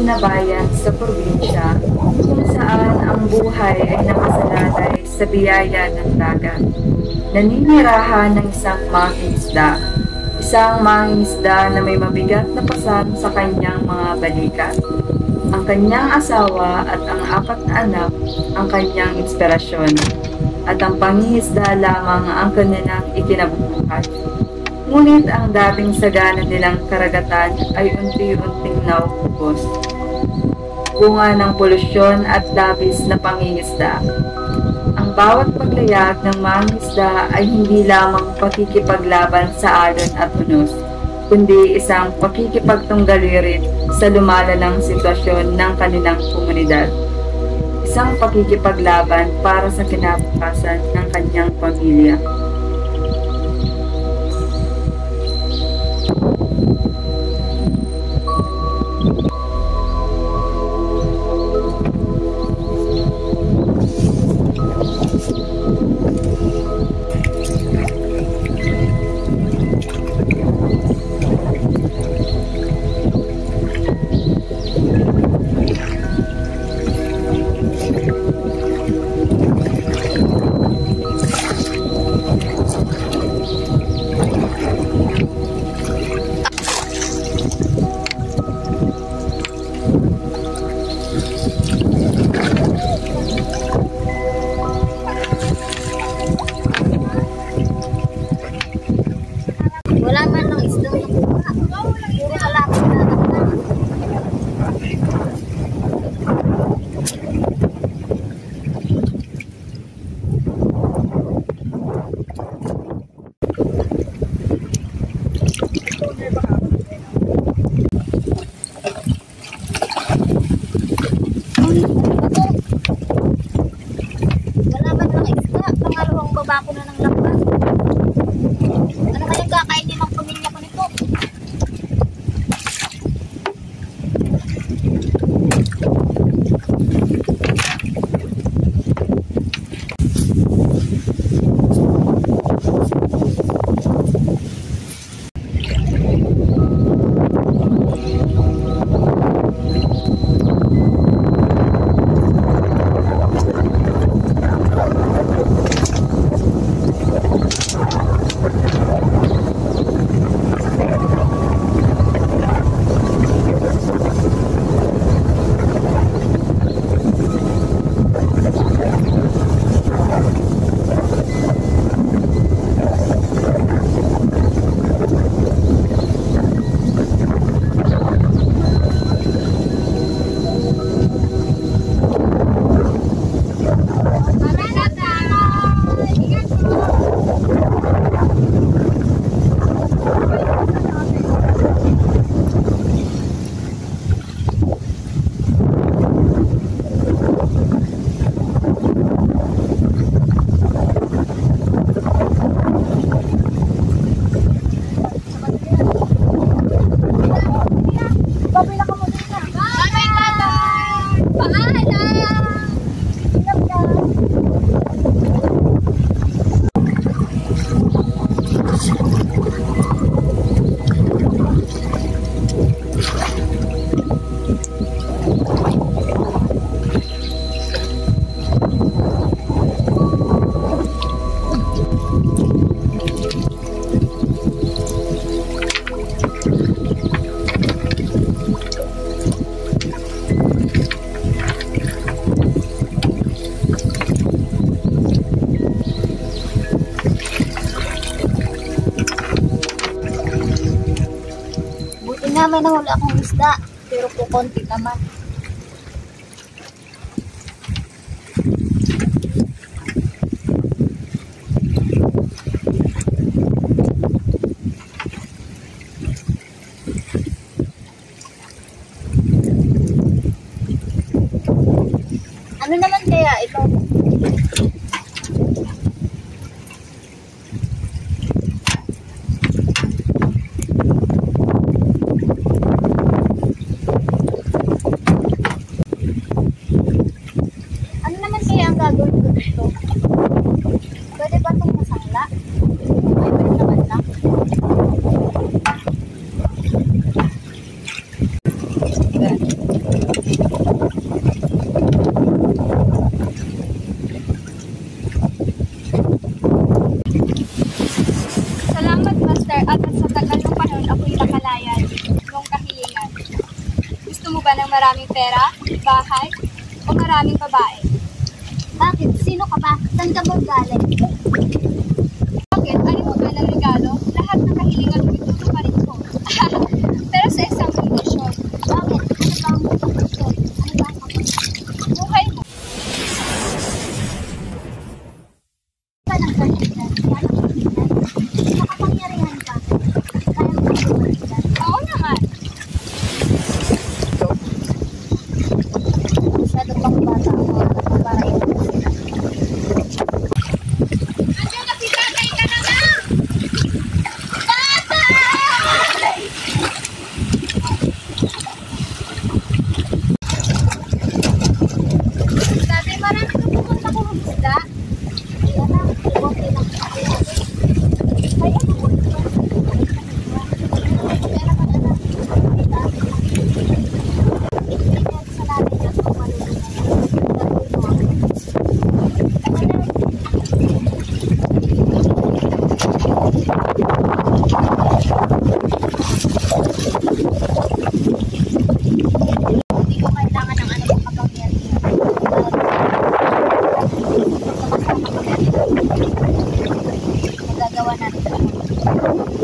na bayan sa probinsya kung saan ang buhay ay nakasalalay sa biyaya ng dagat. Naninirahan ng isang mangingisda. Isang mangingisda na may mabigat na pasan sa kanyang mga balikat. Ang kanyang asawa at ang 4 na anak ang kanyang inspirasyon. At ang pangingisda lamang ang kanilang ikinabubuhay. Ngunit ang dating sagana nilang karagatan ay unti-unting naubos. Bunga ng polusyon at labis na pangingisda. Ang bawat paglayag ng mangingisda ay hindi lamang pakikipaglaban sa alon at unos, kundi isang pakikipagtunggali rin sa lumalalang sitwasyon ng kanilang komunidad. Isang pakikipaglaban para sa kinabukasan ng kanyang pamilya. Wala man lang isdang nakuha. Puro kalapit na nakuha. Wala man lang isda. Pangalawang baba ko na ng lakas. Ano kaya kakainin ng pamilya ko nito? May nahuli akong isda, pero po konti naman. Ano naman kaya ito? maraming pera, bahay, o maraming babae? Bakit? Sino ka ba? Saan ka ba galing? Bakit? Ano mo ba ng regalo? Lahat ng kahilingan mo itutuparin ko. Pero sa isang kondisyon, Bakit? Ano ba ang kondisyon? Ano ba ang kondisyon? buhay mo. Ka ng kahilingan? Kaya ng kahilingan? Makapangyarihan ka. Kaya mo kahilingan. Oo naman. Masyado pang bata ako para ito. Andiyan na si tatay ka na nga! Tatay, marami ka pupunta kong isda. Kaya na, okay lang. Kaya mo ko ito. Pero ka na lang. Hindi sa natin na kung hindi ko kailangan ng ano makapangyarihan. Magagawa natin.